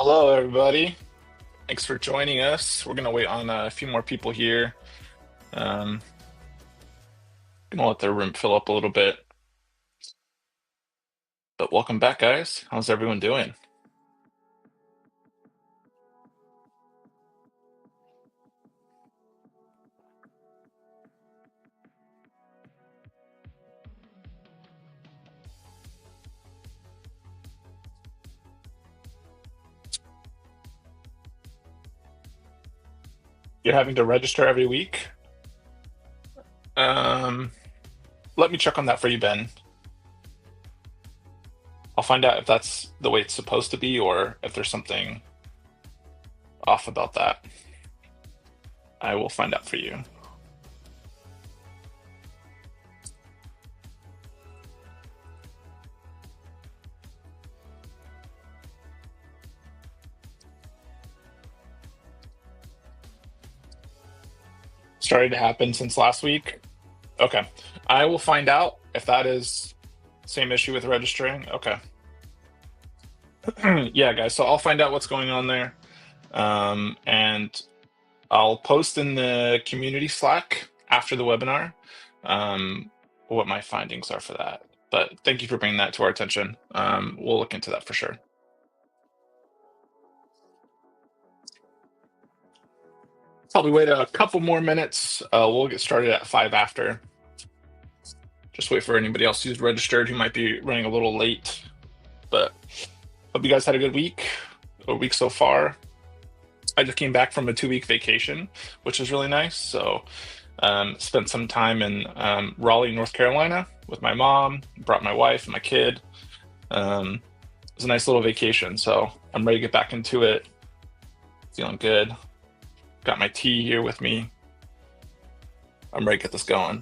Hello, everybody. Thanks for joining us. We're gonna wait on a few more people here. Um, gonna let the room fill up a little bit. But welcome back, guys. How's everyone doing? You're having to register every week? Um, Let me check on that for you, Ben. I'll find out if that's the way it's supposed to be or if there's something off about that. I will find out for you. Started to happen since last week. Okay. I will find out if that is same issue with registering. Okay. Yeah, guys. So I'll find out what's going on there. And I'll post in the community Slack after the webinar what my findings are for that. But thank you for bringing that to our attention. We'll look into that for sure. Probably wait a couple more minutes. We'll get started at 5 after. Just wait for anybody else who's registered who might be running a little late. But hope you guys had a good week, a week so far. I just came back from a 2-week vacation, which is really nice. So spent some time in Raleigh, North Carolina with my mom, brought my wife and my kid. It was a nice little vacation. So I'm ready to get back into it. Feeling good. Got my tea here with me. I'm ready to get this going.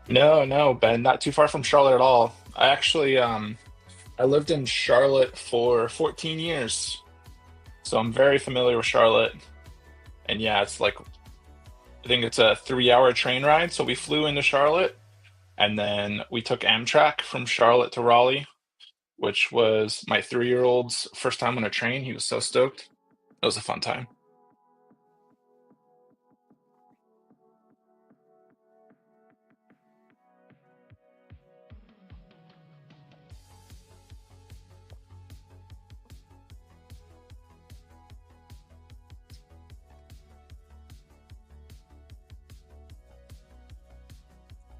No, Ben, not too far from Charlotte at all. I actually I lived in Charlotte for 14 years. So I'm very familiar with Charlotte. And yeah, it's like I think it's a 3-hour train ride. So we flew into Charlotte and then we took Amtrak from Charlotte to Raleigh, which was my 3-year-old's first time on a train. He was so stoked. It was a fun time.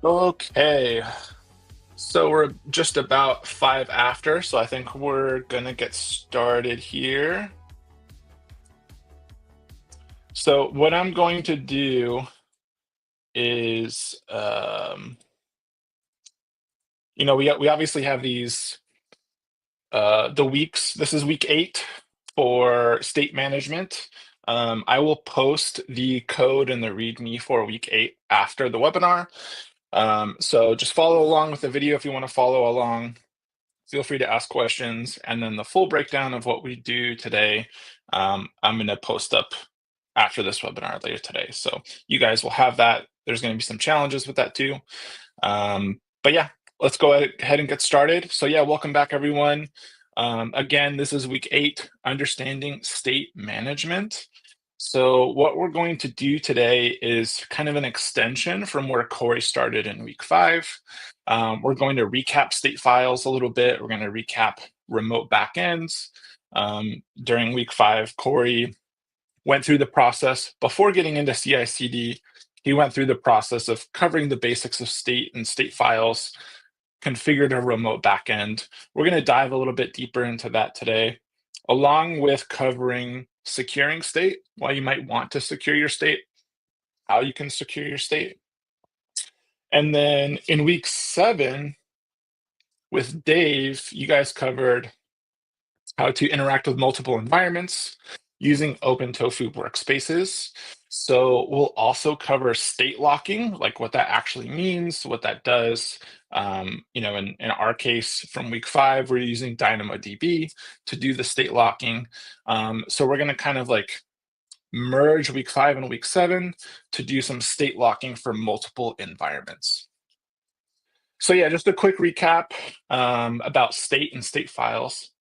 Okay, so we're just about 5 after, so I think we're gonna get started here. So what I'm going to do is, we obviously have these the weeks. This is week 8 for state management. I will post the code and the README for week 8 after the webinar. So just follow along with the video if you want to follow along. Feel free to ask questions, and then the full breakdown of what we do today, I'm going to post up after this webinar later today. So you guys will have that. There's going to be some challenges with that too. But yeah, let's go ahead and get started. So yeah, welcome back everyone. Again, this is week 8, understanding state management. So what we're going to do today is kind of an extension from where Corey started in week 5. We're going to recap state files a little bit. We're going to recap remote backends. During week 5, Corey went through the process before getting into CI/CD. He went through the process of covering the basics of state and state files, configured a remote backend. We're going to dive a little bit deeper into that today, along with covering securing state, why you might want to secure your state, how you can secure your state. And then in week 7, with Dave, you guys covered how to interact with multiple environments using OpenTofu workspaces. So we'll also cover state locking, like what that actually means, what that does. In our case from week 5, we're using DynamoDB to do the state locking. So we're going to kind of like merge week 5 and week 7 to do some state locking for multiple environments. So yeah, just a quick recap about state and state files.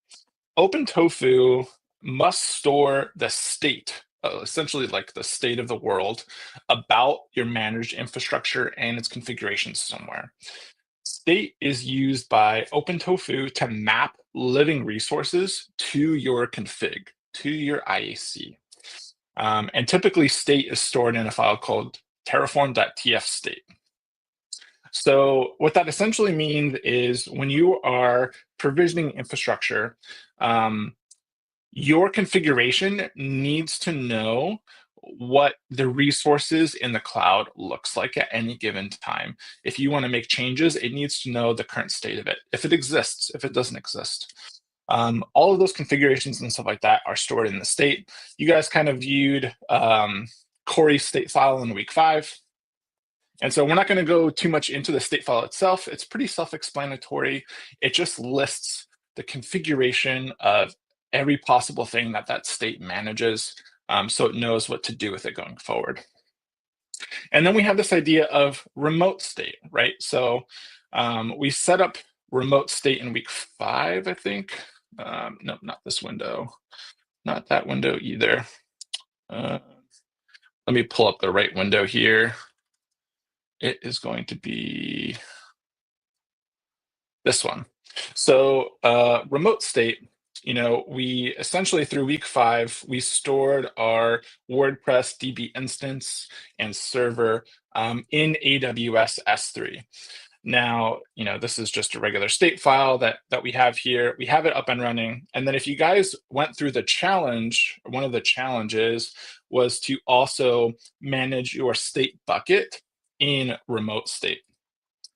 OpenTofu must store the state, essentially like the state of the world, about your managed infrastructure and its configuration somewhere. State is used by OpenTofu to map living resources to your config, to your IAC. And typically state is stored in a file called terraform.tfstate. So what that essentially means is when you are provisioning infrastructure, um, your configuration needs to know what the resources in the cloud looks like at any given time. If you want to make changes, it needs to know the current state of it, if it exists, if it doesn't exist. All of those configurations and stuff like that are stored in the state. You guys kind of viewed Corey's state file in week 5. And so we're not going to go too much into the state file itself. It's pretty self-explanatory. It just lists the configuration of every possible thing that that state manages, so it knows what to do with it going forward. And then we have this idea of remote state, right? So we set up remote state in week 5, I think. No, not this window, not that window either. Let me pull up the right window here. It is going to be this one. So remote state, we essentially through week 5, we stored our WordPress DB instance and server in AWS S3. Now, this is just a regular state file that we have here. We have it up and running. And then if you guys went through the challenge, one of the challenges was to also manage your state bucket in remote state.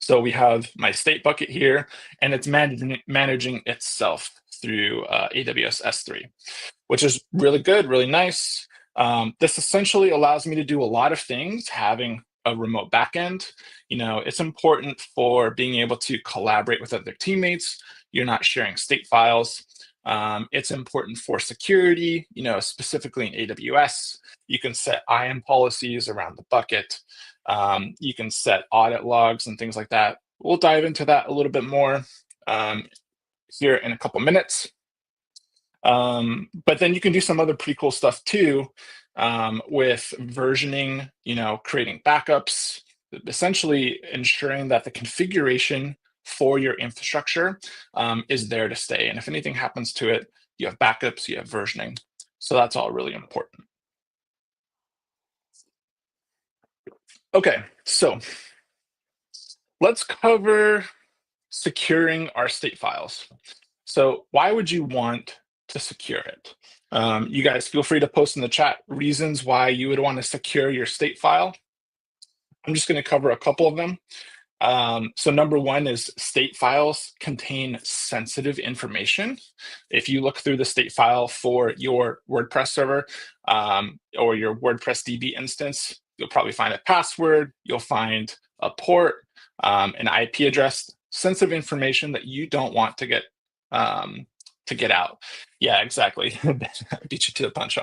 So we have my state bucket here, and it's managing itself through AWS S3, which is really good, really nice. This essentially allows me to do a lot of things having a remote backend. It's important for being able to collaborate with other teammates. You're not sharing state files. It's important for security, specifically in AWS. You can set IAM policies around the bucket. You can set audit logs and things like that. We'll dive into that a little bit more here in a couple minutes. But then you can do some other pretty cool stuff too with versioning, creating backups, essentially ensuring that the configuration for your infrastructure is there to stay. And if anything happens to it, you have backups, you have versioning. So that's all really important. Okay, so let's cover securing our state files. So why would you want to secure it? You guys feel free to post in the chat reasons why you would want to secure your state file. I'm just going to cover a couple of them. So number one is state files contain sensitive information. If you look through the state file for your WordPress server or your WordPress DB instance, you'll probably find a password, you'll find a port, an IP address, sensitive information that you don't want to get out. Yeah, exactly. Beat you to the punch.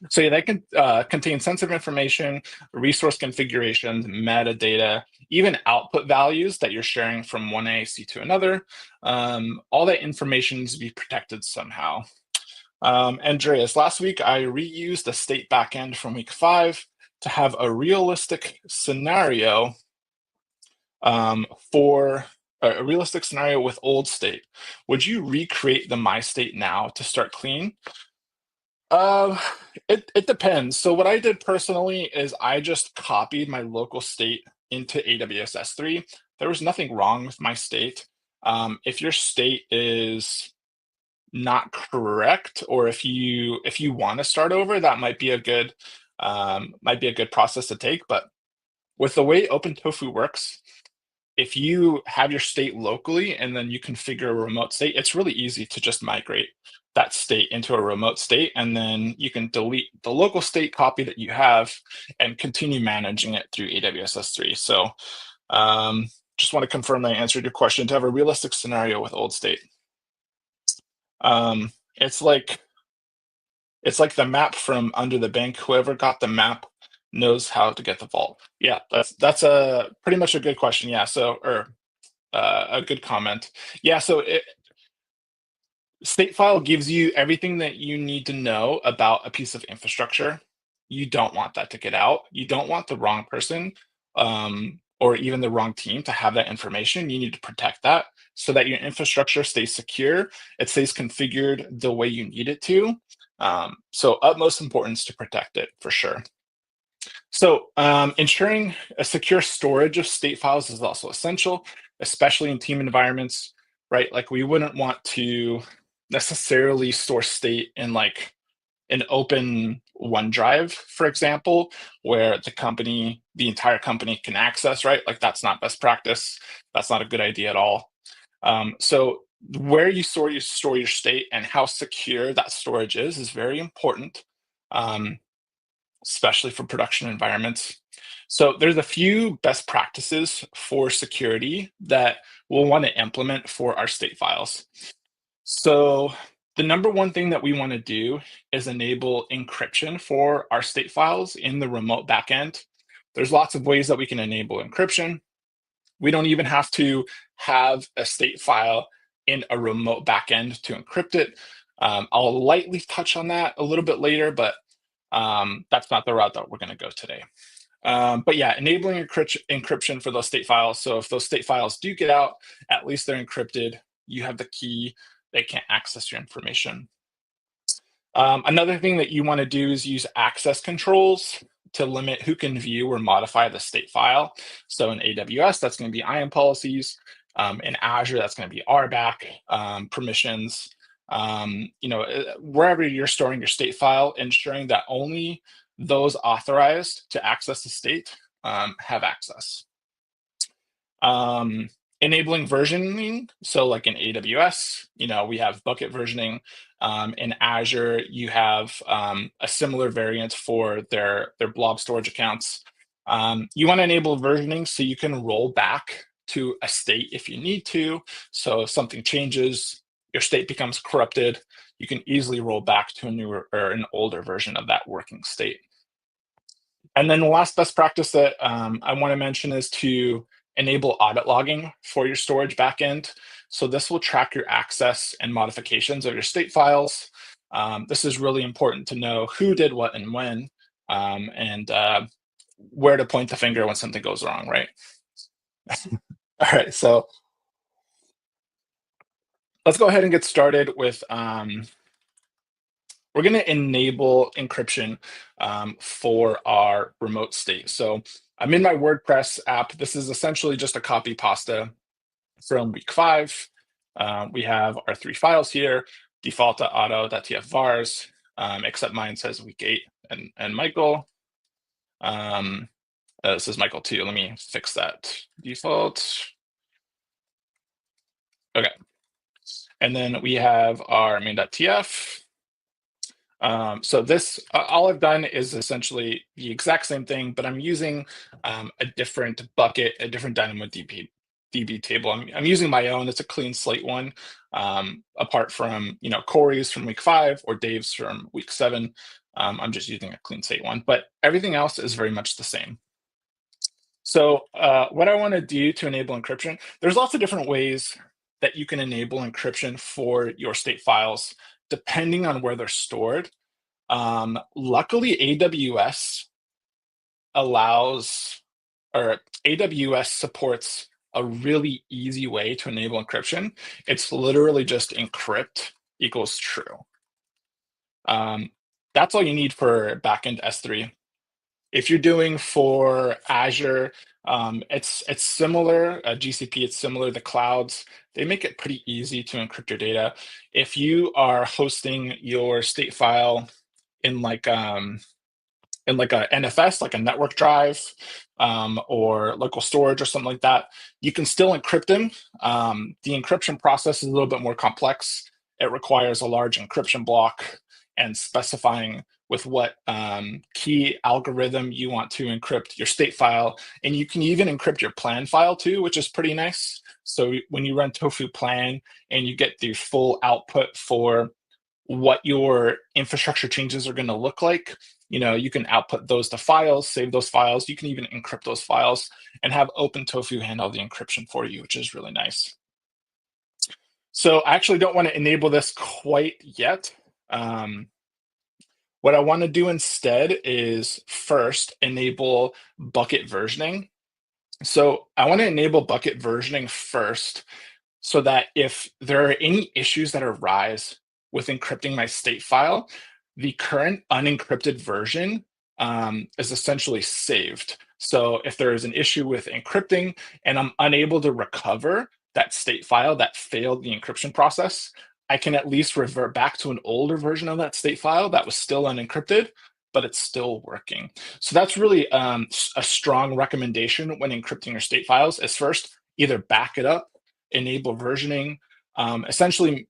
So yeah, they can contain sensitive information, resource configurations, metadata, even output values that you're sharing from one AAC to another. All that information needs to be protected somehow. Andreas, last week I reused the state backend from week 5 to have a realistic scenario for a realistic scenario with old state. Would you recreate the my state now to start clean? It depends. So what I did personally is I just copied my local state into AWS S3. There was nothing wrong with my state. If your state is not correct, or if you want to start over, that might be a good process to take. But with the way OpenTofu works, if you have your state locally and then you configure a remote state, it's really easy to just migrate that state into a remote state, and then you can delete the local state copy that you have and continue managing it through AWS S3. So just want to confirm that I answered your question. To have a realistic scenario with old state, it's like It's like the map from Under the Bank. Whoever got the map knows how to get the vault. Yeah, that's a pretty much a good question. Yeah, so or a good comment. Yeah, so state file gives you everything that you need to know about a piece of infrastructure. You don't want that to get out. You don't want the wrong person or even the wrong team to have that information. You need to protect that so that your infrastructure stays secure. It stays configured the way you need it to. So utmost importance to protect it for sure. So ensuring a secure storage of state files is also essential, especially in team environments, right? Like we wouldn't want to necessarily store state in like an open OneDrive, for example, where the entire company can access, right? Like that's not best practice. That's not a good idea at all. So where you store your state and how secure that storage is very important. Especially for production environments. So there's a few best practices for security that we'll want to implement for our state files. So the number one thing that we want to do is enable encryption for our state files in the remote backend. There's lots of ways that we can enable encryption. We don't even have to have a state file in a remote backend to encrypt it. I'll lightly touch on that a little bit later, but that's not the route that we're going to go today. But yeah, enabling encryption for those state files. So if those state files do get out, at least they're encrypted. You have the key. They can't access your information. Another thing that you want to do is use access controls to limit who can view or modify the state file. So in AWS, that's going to be IAM policies. In Azure, that's going to be RBAC permissions. Wherever you're storing your state file, ensuring that only those authorized to access the state have access. Enabling versioning, so like in AWS, we have bucket versioning. In Azure, you have a similar variant for their blob storage accounts. You want to enable versioning so you can roll back to a state if you need to. So if something changes, your state becomes corrupted, you can easily roll back to a newer or an older version of that working state. And then the last best practice that I want to mention is to enable audit logging for your storage backend. So this will track your access and modifications of your state files. This is really important to know who did what and when, and where to point the finger when something goes wrong, right? All right, so let's go ahead and get started with we're going to enable encryption for our remote state. So I'm in my WordPress app. This is essentially just a copy pasta from week 5. We have our 3 files here, default.auto.tf vars, except mine says week 8 and Michael. This is Michael too. Let me fix that. Default. Okay. And then we have our main.tf. So this, all I've done is essentially the exact same thing, but I'm using a different bucket, a different DynamoDB table. I'm using my own. It's a clean slate one, apart from Corey's from week 5 or Dave's from week 7. I'm just using a clean slate one, but everything else is very much the same. So what I want to do to enable encryption, there's lots of different ways that you can enable encryption for your state files, depending on where they're stored. Luckily, AWS supports a really easy way to enable encryption. It's literally just encrypt equals true. That's all you need for backend S3. If you're doing for Azure, it's similar. GCP, it's similar. The clouds, they make it pretty easy to encrypt your data. If you are hosting your state file in like a NFS, like a network drive, or local storage or something like that, you can still encrypt them. The encryption process is a little bit more complex. It requires a large encryption block and specifying with what key algorithm you want to encrypt your state file. And you can even encrypt your plan file too, which is pretty nice. So when you run tofu plan and you get the full output for what your infrastructure changes are going to look like. You can output those to files, save those files. You can even encrypt those files and have OpenTofu handle the encryption for you, which is really nice. So I actually don't want to enable this quite yet. Um, what I want to do instead is first enable bucket versioning. So I want to enable bucket versioning first so that if there are any issues that arise with encrypting my state file, the current unencrypted version is essentially saved. So if there is an issue with encrypting and I'm unable to recover that state file that failed the encryption process, I can at least revert back to an older version of that state file that was still unencrypted, but it's still working. So that's really a strong recommendation when encrypting your state files is first either back it up, enable versioning, essentially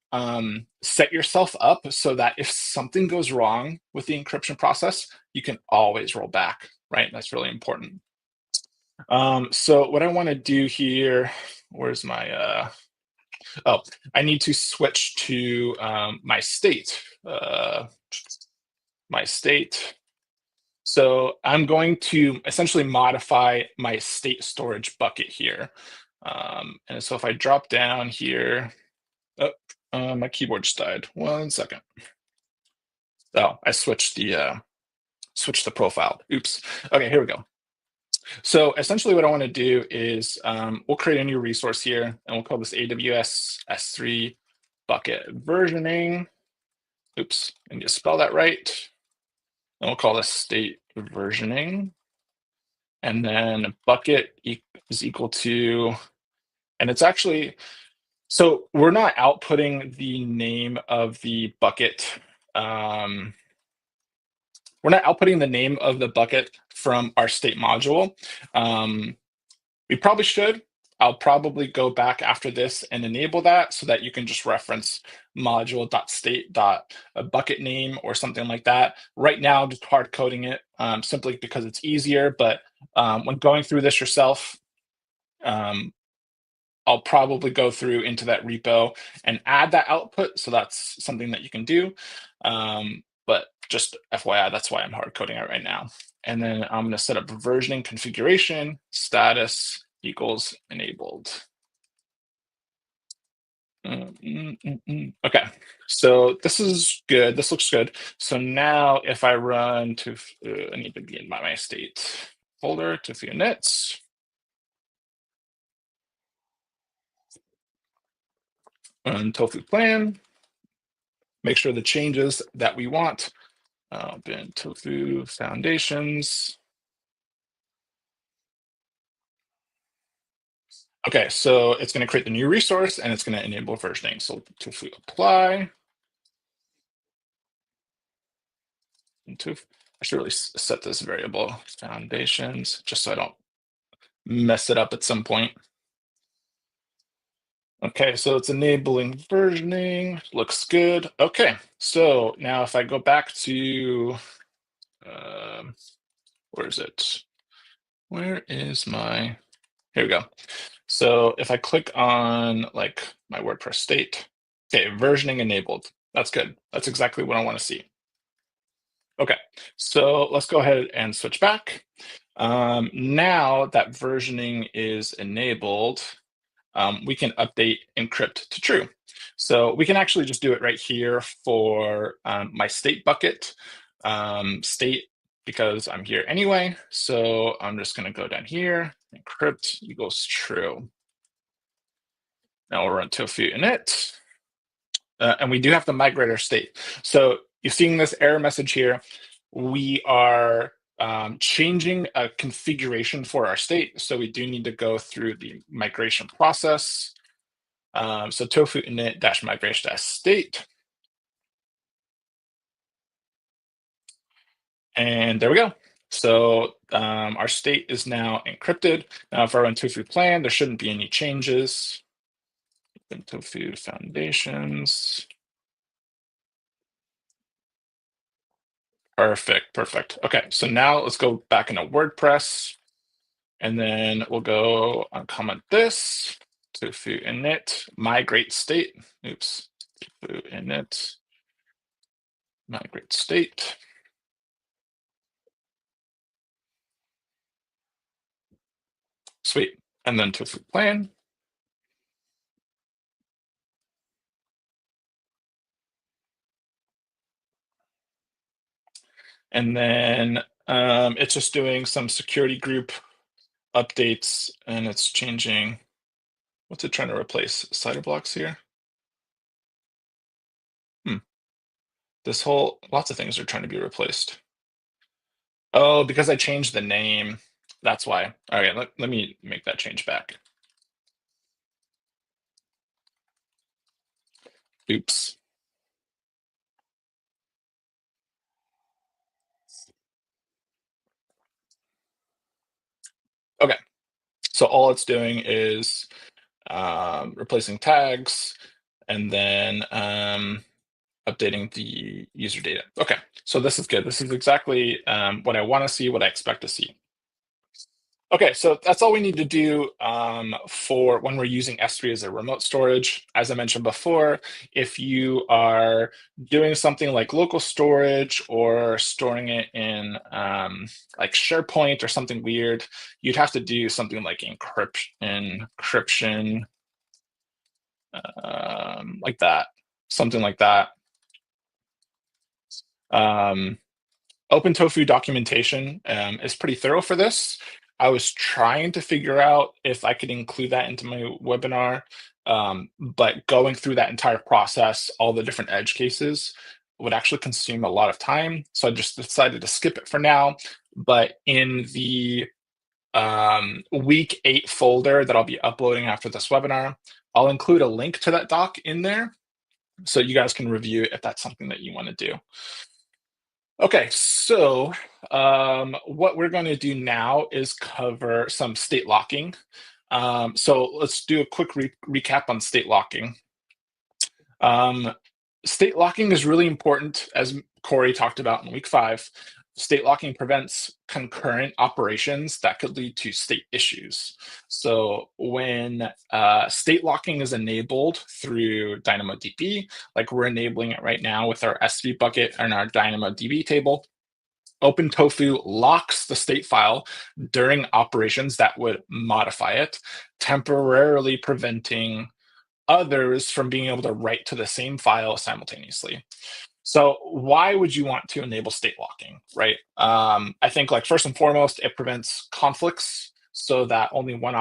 set yourself up so that if something goes wrong with the encryption process, you can always roll back, right? That's really important. So what I want to do here, where's my, oh, I need to switch to my state. My state. So I'm going to essentially modify my state storage bucket here. And so if I drop down here, oh, my keyboard just died. 1 second. Oh, I switched the profile. Oops. Okay, here we go. So essentially what I want to do is we'll create a new resource here and we'll call this AWS S3 bucket versioning. Oops, I need to spell that right. And we'll call this state versioning. And then bucket is equal to, and it's actually, so we're not outputting the name of the bucket. We're not outputting the name of the bucket from our state module. We probably should. I'll probably go back after this and enable that so that you can just reference module.state.bucket name or something like that. Right now, just hard coding it simply because it's easier. But when going through this yourself, I'll probably go through into that repo and add that output. So that's something that you can do. But just FYI, that's why I'm hard coding it right now. And then I'm going to set up versioning configuration status equals enabled. Okay, so this is good. This looks good. So now if I run to, I need to be in my state folder to inits. Run tofu plan. Make sure the changes that we want. Bin tofu foundations. Okay, so it's going to create the new resource and it's going to enable versioning. So tofu apply. And tofu, I should really set this variable foundations just so I don't mess it up at some point. Okay, so it's enabling versioning, looks good. Okay, so now if I go back to, where is it? Where is my, here we go. So if I click on like my WordPress state, okay, versioning enabled. That's good. That's exactly what I want to see. Okay, so let's go ahead and switch back. Now that versioning is enabled, we can update encrypt to true. So we can actually just do it right here for my state bucket state because I'm here anyway. So I'm just going to go down here, encrypt equals true. Now we'll run tofu init. And we do have to migrate our state. So you're seeing this error message here. We are changing a configuration for our state. So we do need to go through the migration process. So tofu init dash migration dash state. And there we go. So our state is now encrypted. Now if I run tofu plan, there shouldn't be any changes. Tofu foundations. Perfect, perfect. Okay, so now let's go back into WordPress, and then we'll go uncomment this, tofu init, migrate state. Oops, tofu init, migrate state. Sweet. And then tofu plan. And then it's just doing some security group updates, and it's changing. What's it trying to replace? Cider blocks here? Hmm. Lots of things are trying to be replaced. Oh, because I changed the name. That's why. All right, let me make that change back. Oops. Okay, so all it's doing is replacing tags and then updating the user data. Okay, so this is good. This is exactly what I want to see, what I expect to see. Okay, so that's all we need to do for when we're using S3 as a remote storage. As I mentioned before, if you are doing something like local storage or storing it in like SharePoint or something weird, you'd have to do something like encryption, like that, something like that. Um, OpenTofu documentation is pretty thorough for this. I was trying to figure out if I could include that into my webinar, but going through that entire process, all the different edge cases, would actually consume a lot of time. So I just decided to skip it for now. But in the week 8 folder that I'll be uploading after this webinar, I'll include a link to that doc in there so you guys can review if that's something that you want to do. Okay, so what we're going to do now is cover some state locking. So let's do a quick recap on state locking. State locking is really important, as Corey talked about in week 5. State locking prevents concurrent operations that could lead to state issues. So when state locking is enabled through DynamoDB, like we're enabling it right now with our S3 bucket and our DynamoDB table, OpenTofu locks the state file during operations that would modify it, temporarily preventing others from being able to write to the same file simultaneously. So why would you want to enable state locking, right? I think like first and foremost, it prevents conflicts so that only one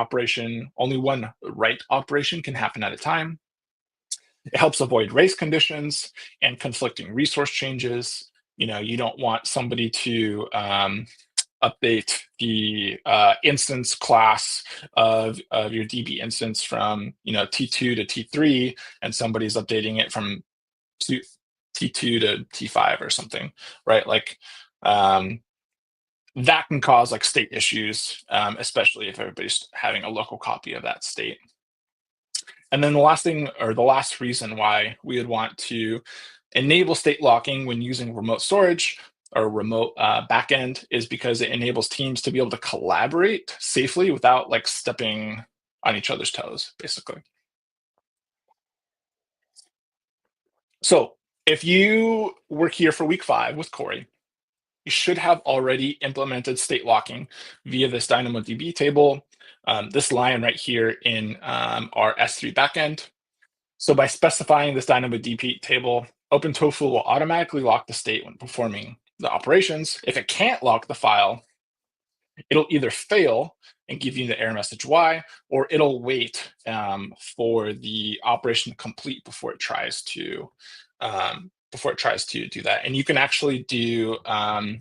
write operation can happen at a time. It helps avoid race conditions and conflicting resource changes. You don't want somebody to update the instance class of your DB instance from T2 to T3, and somebody's updating it from T2 to T5 or something, right? Like that can cause like state issues, especially if everybody's having a local copy of that state. And then the last thing, or the last reason why we would want to enable state locking when using remote storage or remote backend is because it enables teams to be able to collaborate safely without like stepping on each other's toes, basically. So if you were here for week 5 with Corey, you should have already implemented state locking via this DynamoDB table, this line right here in our S3 backend. So by specifying this DynamoDB table, OpenTofu will automatically lock the state when performing the operations. If it can't lock the file, it'll either fail and give you the error message Y, or it'll wait for the operation to complete before it tries to do that. And you can actually do a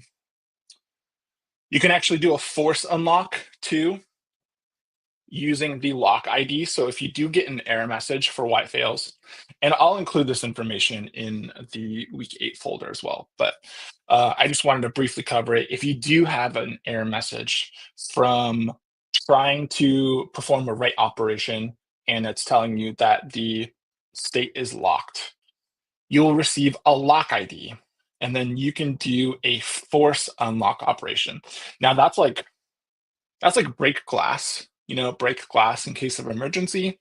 force unlock too, using the lock ID. So if you do get an error message for why it fails, and I'll include this information in the week 8 folder as well, but I just wanted to briefly cover it. If you do have an error message from trying to perform a write operation and it's telling you that the state is locked, you will receive a lock ID, and then you can do a force unlock operation. Now that's like break glass, break glass in case of emergency.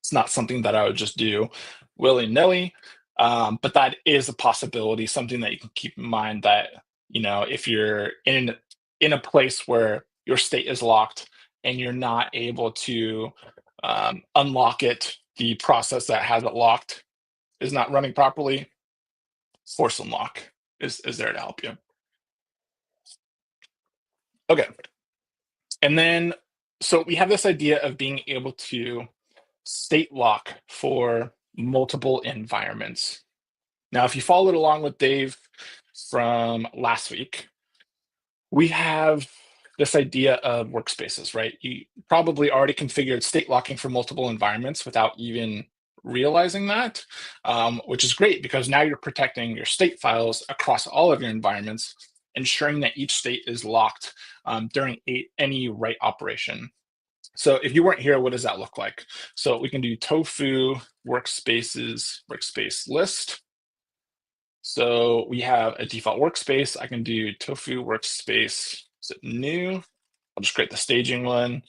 It's not something that I would just do willy-nilly. But that is a possibility, something that you can keep in mind that, if you're in a place where your state is locked and you're not able to unlock it, the process that has it locked is not running properly, force unlock is there to help you. Okay. And then, so we have this idea of being able to state lock for multiple environments. Now, if you followed along with Dave from last week, we have this idea of workspaces, right? You probably already configured state locking for multiple environments without even realizing that, which is great because now you're protecting your state files across all of your environments, ensuring that each state is locked during any write operation. So if you weren't here, what does that look like? So we can do tofu workspaces, workspace list. So we have a default workspace. I can do tofu workspace, is it new? I'll just create the staging one.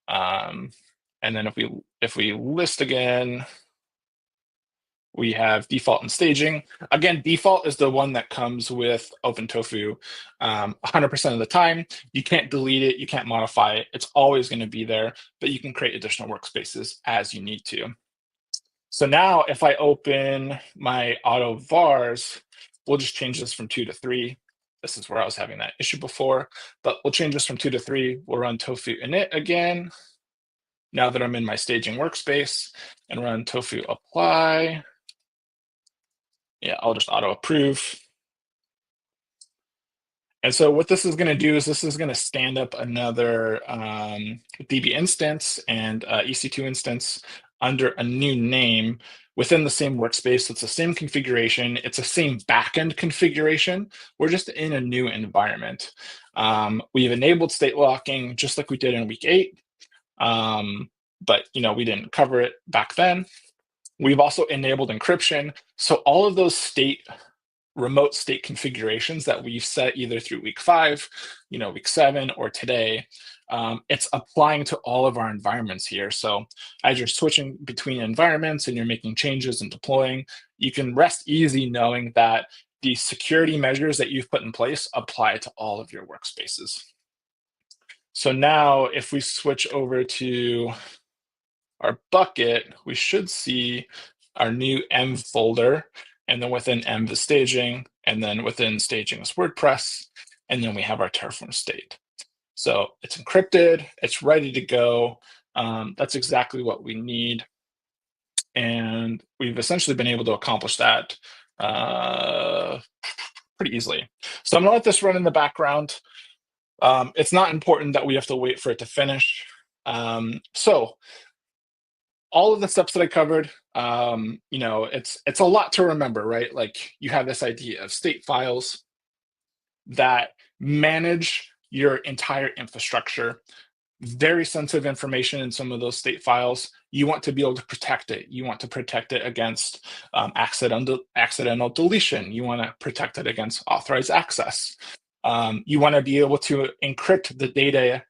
And then if we list again, we have default and staging. Again, default is the one that comes with OpenTofu 100% of the time. You can't delete it, you can't modify it. It's always going to be there, but you can create additional workspaces as you need to. So now if I open my auto vars, we'll just change this from 2 to 3. This is where I was having that issue before, but we'll change this from 2 to 3. We'll run tofu init again. Now that I'm in my staging workspace, and run tofu apply. Yeah, I'll just auto approve. And so what this is going to do is this is going to stand up another DB instance and EC2 instance under a new name within the same workspace. So it's the same configuration. It's the same backend configuration. We're just in a new environment. We've enabled state locking just like we did in week 8. But we didn't cover it back then. We've also enabled encryption. So all of those remote state configurations that we've set either through week 5, week 7, or today, it's applying to all of our environments here. So as you're switching between environments and you're making changes and deploying, you can rest easy knowing that the security measures that you've put in place apply to all of your workspaces. So now if we switch over to our bucket, we should see our new M folder, and then within M the staging, and then within staging is WordPress, and then we have our Terraform state. So it's encrypted, it's ready to go. That's exactly what we need. And we've essentially been able to accomplish that pretty easily. So I'm gonna let this run in the background. It's not important that we have to wait for it to finish. So all of the steps that I covered, it's a lot to remember, right? Like you have this idea of state files that manage your entire infrastructure. Very sensitive information in some of those state files. You want to be able to protect it. You want to protect it against accidental deletion. You want to protect it against authorized access. You want to be able to encrypt the data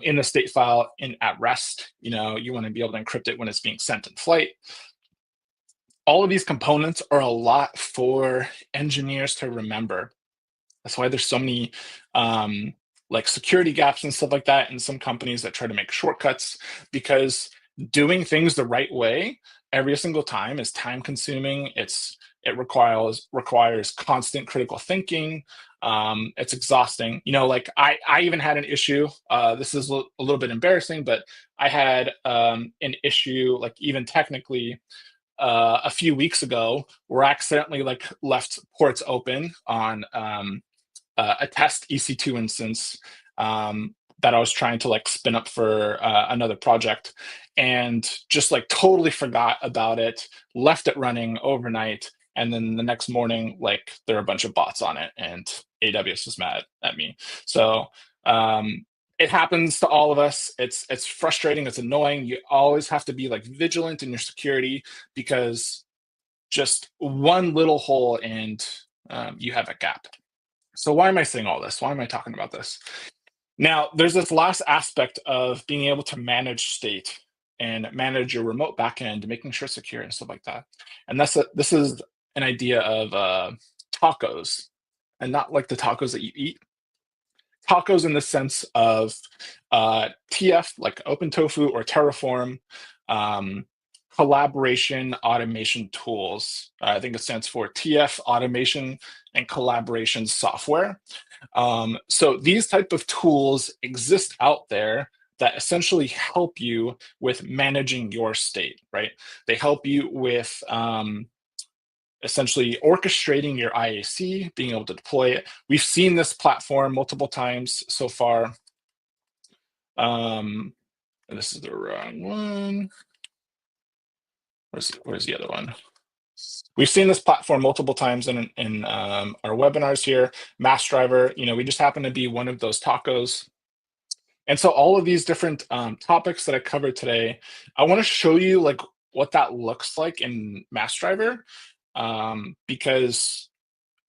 in the state file at rest. You want to be able to encrypt it when it's being sent in flight. All of these components are a lot for engineers to remember. That's why there's so many like security gaps and stuff like that in some companies that try to make shortcuts, because doing things the right way every single time is time consuming. It requires constant critical thinking. It's exhausting. Like I even had an issue. This is a little bit embarrassing, but I had an issue, like even technically, a few weeks ago, where I accidentally left ports open on a test EC2 instance that I was trying to spin up for another project, and just totally forgot about it, left it running overnight, and then the next morning, there are a bunch of bots on it, and AWS was mad at me. So it happens to all of us. It's frustrating. It's annoying. You always have to be vigilant in your security, because just one little hole and you have a gap. So why am I saying all this? Why am I talking about this? Now, there's this last aspect of being able to manage state and manage your remote backend, making sure it's secure and stuff like that. And this is an idea of tacos, and not like the tacos that you eat. Tacos in the sense of TF, like OpenTofu or Terraform, um, collaboration automation tools. I think it stands for TF Automation and Collaboration Software. So these type of tools exist out there that essentially help you with managing your state, right? They help you with essentially orchestrating your IAC, being able to deploy it. We've seen this platform multiple times so far. And this is the wrong one. Where's the other one? We've seen this platform multiple times in our webinars here. Mass Driver, we just happen to be one of those tacos. And so all of these different topics that I covered today, I want to show you like what that looks like in Mass Driver, because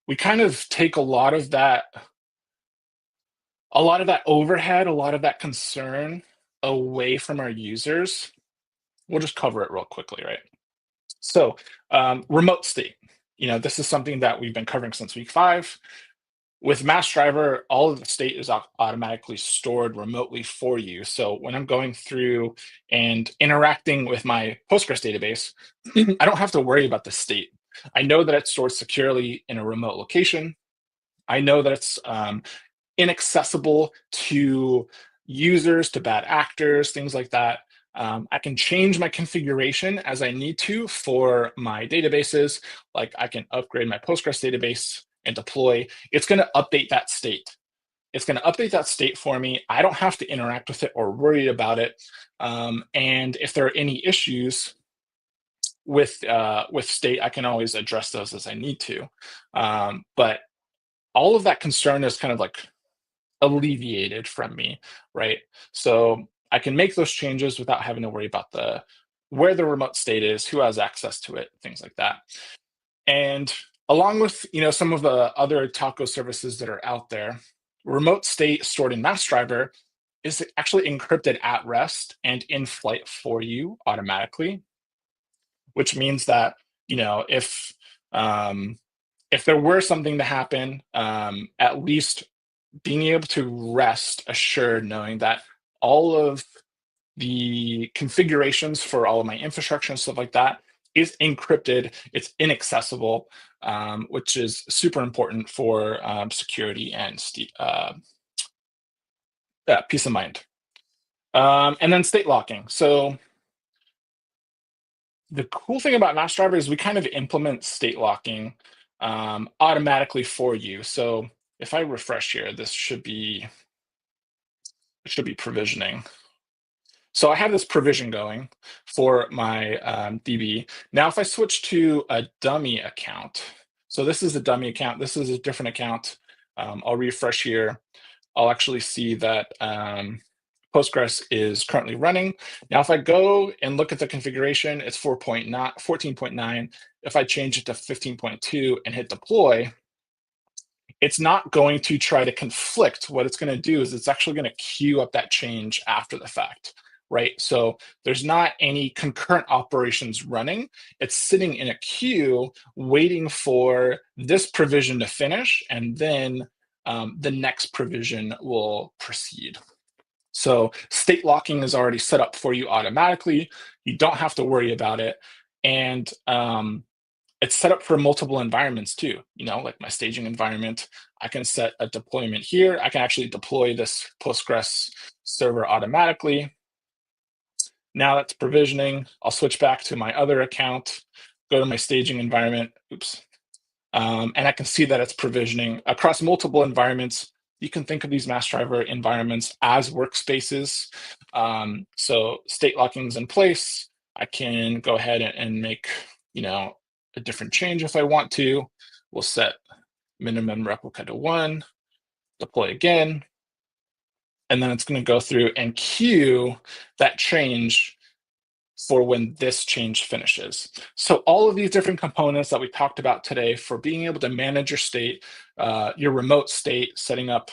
we kind of take a lot of that overhead, a lot of that concern away from our users. We'll just cover it real quickly, right? So remote state, this is something that we've been covering since week 5. With Mass Driver, all of the state is automatically stored remotely for you. So when I'm going through and interacting with my Postgres database, I don't have to worry about the state. I know that it's stored securely in a remote location. I know that it's inaccessible to users, to bad actors, things like that. I can change my configuration as I need to for my databases. Like I can upgrade my Postgres database and deploy. It's going to update that state. It's going to update that state for me. I don't have to interact with it or worry about it. And if there are any issues with state, I can always address those as I need to. But all of that concern is kind of like alleviated from me, right? So I can make those changes without having to worry about where the remote state is, who has access to it, things like that. And along with some of the other taco services that are out there, remote state stored in Mass Driver is actually encrypted at rest and in flight for you automatically, which means that if there were something to happen, at least being able to rest assured knowing that all of the configurations for all of my infrastructure and stuff like that is encrypted, it's inaccessible, which is super important for security and peace of mind. And then state locking. So the cool thing about Mass Driver is we kind of implement state locking automatically for you. So if I refresh here, this should be provisioning. So I have this provision going for my DB. Now, if I switch to a dummy account, so this is a dummy account, this is a different account. I'll refresh here. I'll actually see that Postgres is currently running. Now, if I go and look at the configuration, it's 14.9. If I change it to 15.2 and hit deploy, it's not going to try to conflict. What it's going to do is it's actually going to queue up that change after the fact, right? So there's not any concurrent operations running. It's sitting in a queue waiting for this provision to finish, and then the next provision will proceed. So state locking is already set up for you automatically. You don't have to worry about it. And it's set up for multiple environments too. Like my staging environment, I can set a deployment here. I can actually deploy this Postgres server automatically. Now that's provisioning. I'll switch back to my other account, go to my staging environment. Oops. And I can see that it's provisioning across multiple environments. You can think of these Mass Driver environments as workspaces. So state locking is in place. I can go ahead and make, a different change if I want to. We'll set minimum replica to 1, deploy again, and then it's going to go through and queue that change for when this change finishes. So all of these different components that we talked about today for being able to manage your state, your remote state, setting up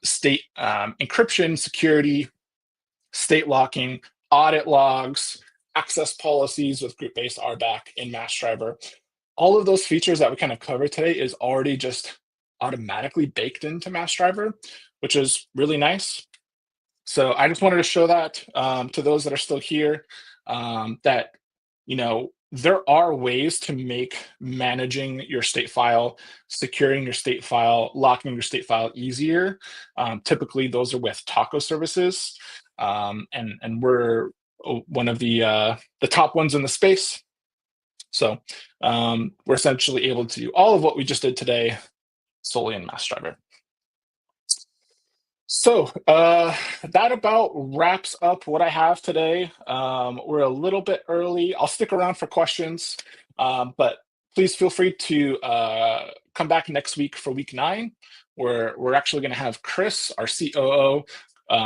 state encryption, security, state locking, audit logs, access policies with group-based RBAC in Mass Driver. all of those features that we kind of covered today is already just automatically baked into MassDriver, which is really nice. So I just wanted to show that to those that are still here, that there are ways to make managing your state file, securing your state file, locking your state file easier. Typically, those are with taco services, and we're one of the top ones in the space. So we're essentially able to do all of what we just did today solely in MassDriver. So that about wraps up what I have today. We're a little bit early. I'll stick around for questions, but please feel free to come back next week for week 9, where we're actually going to have Chris, our COO.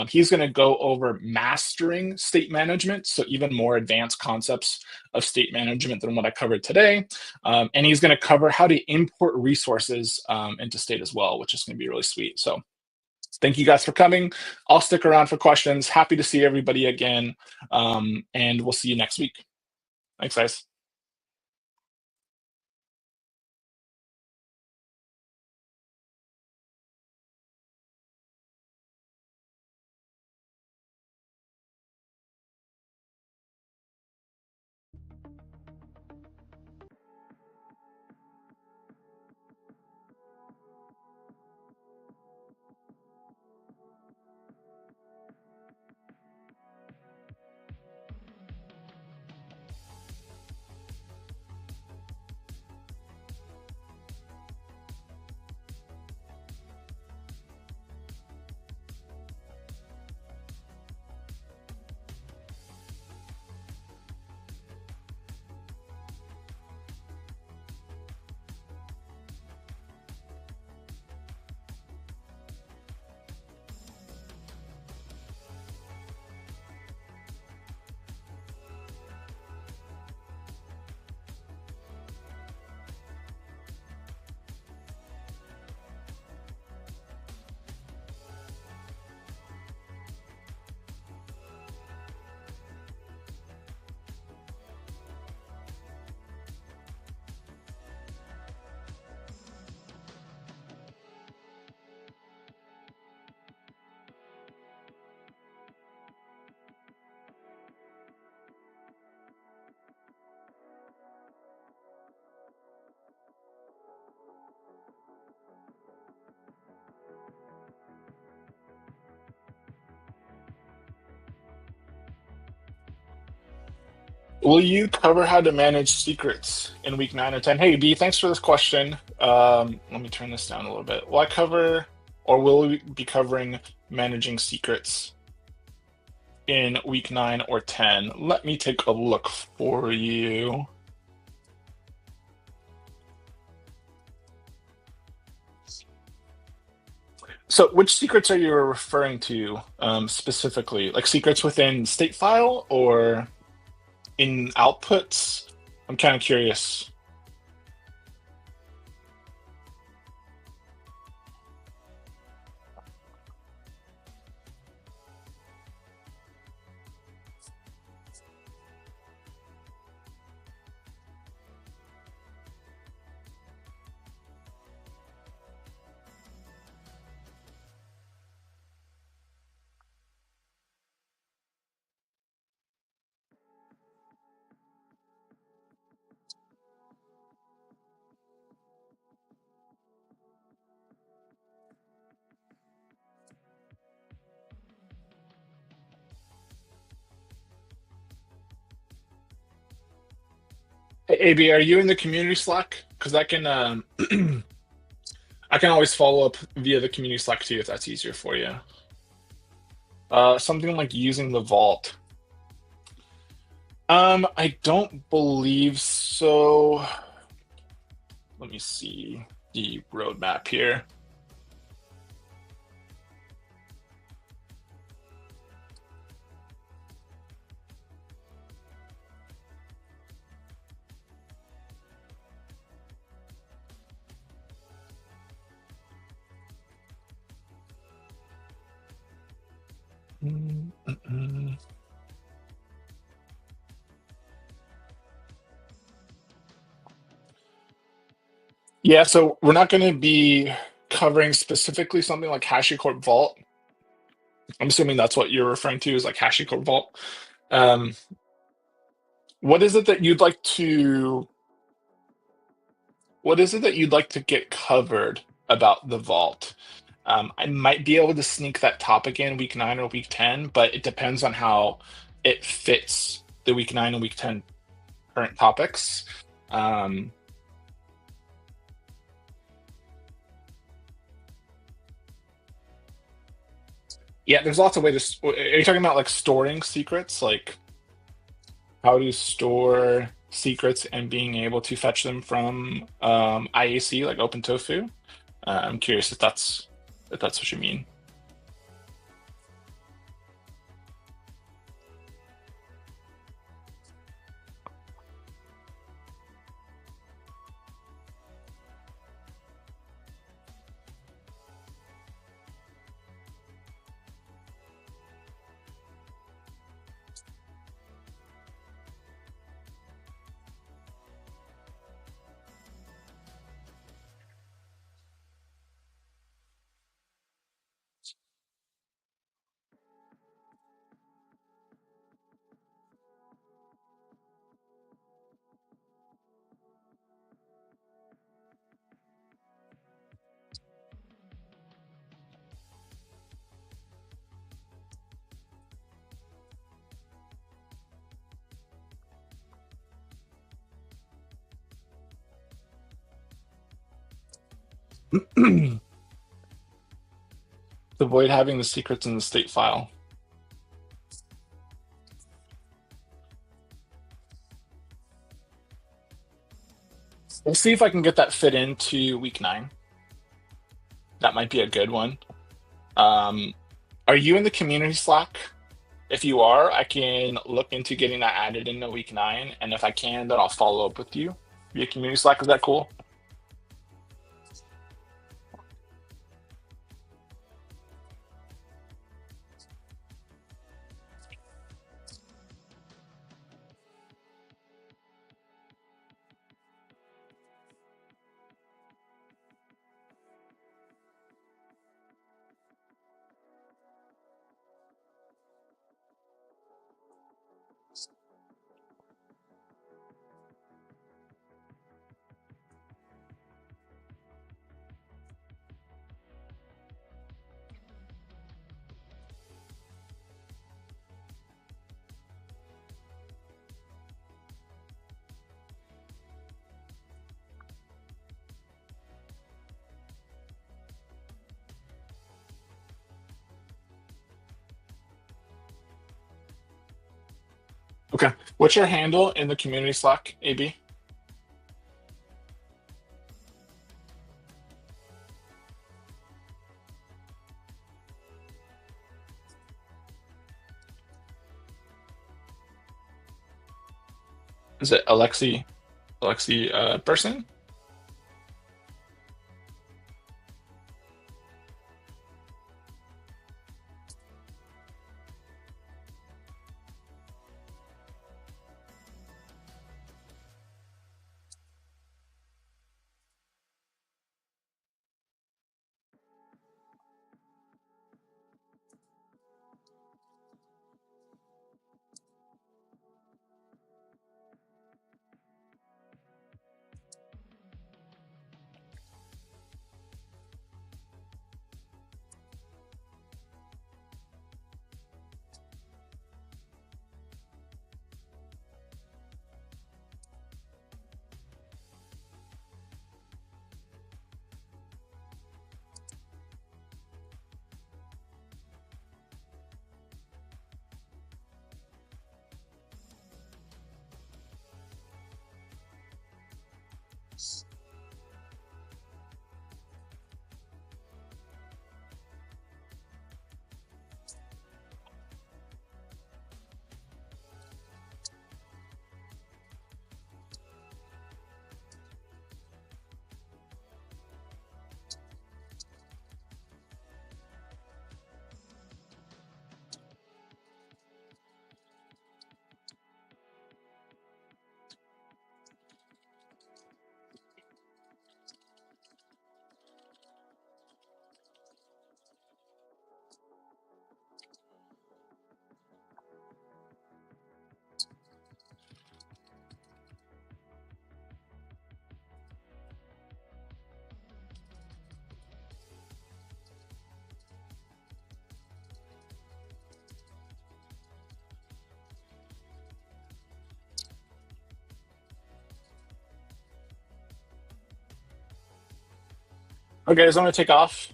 He's going to go over mastering state management, so even more advanced concepts of state management than what I covered today. And he's going to cover how to import resources into state as well, which is going to be really sweet. So thank you guys for coming. I'll stick around for questions. Happy to see everybody again. And we'll see you next week. Thanks, guys. Will you cover how to manage secrets in week 9 or 10? Hey, B, thanks for this question. Let me turn this down a little bit. Will I cover, or will we be covering managing secrets in week 9 or 10? Let me take a look for you. So, which secrets are you referring to specifically? Like secrets within state file or in outputs? I'm kind of curious. Hey, AB, are you in the community Slack? Because I can I can always follow up via the community Slack too if that's easier for you. Something like using the vault. I don't believe so. Let me see the roadmap here. Mm, mm, mm. Yeah, so we're not going to be covering specifically something like HashiCorp Vault. I'm assuming that's what you're referring to is like HashiCorp Vault. Um, what is it that you'd like to what is it that you'd like to get covered about the vault? I might be able to sneak that topic in week 9 or week 10, but it depends on how it fits the week 9 and week 10 current topics. Um, yeah, there's lots of ways to. Are you talking about like storing secrets, like how to store secrets and being able to fetch them from IAC, like OpenTofu? I'm curious if that's what you mean. Avoid having the secrets in the state file. We'll see if I can get that fit into week 9. That might be a good one. Um, are you in the community Slack? If you are, I can look into getting that added into week 9. And if I can, then I'll follow up with you via community Slack. Is that cool? Okay. What's your handle in the community Slack, AB? Is it Alexi person? Okay, guys, I'm going to take off.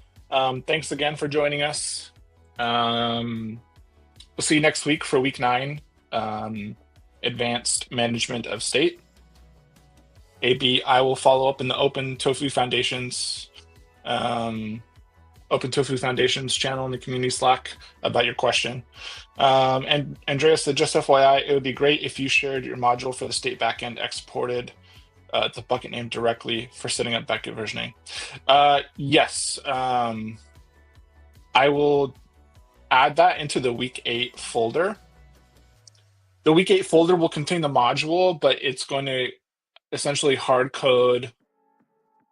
Thanks again for joining us. We'll see you next week for week 9, Advanced Management of State. AB, I will follow up in the OpenTofu Foundation's OpenTofu Foundation's channel in the community Slack about your question. And Andreas, just FYI, it would be great if you shared your module for the state backend exported the bucket name directly for setting up bucket versioning. Yes, I will add that into the week 8 folder. The week 8 folder will contain the module, but it's going to essentially hard code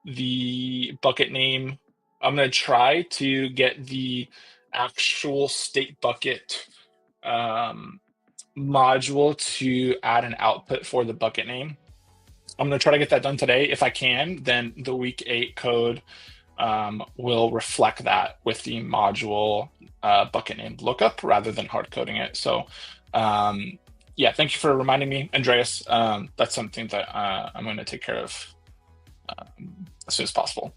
the bucket name. I'm going to try to get the actual state bucket module to add an output for the bucket name. I'm going to try to get that done today. If I can, then the week 8 code will reflect that with the module bucket name lookup rather than hard coding it. So yeah, thank you for reminding me, Andreas. That's something that I'm going to take care of as soon as possible.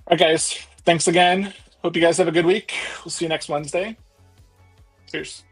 All right, guys, thanks again. Hope you guys have a good week. We'll see you next Wednesday. Cheers.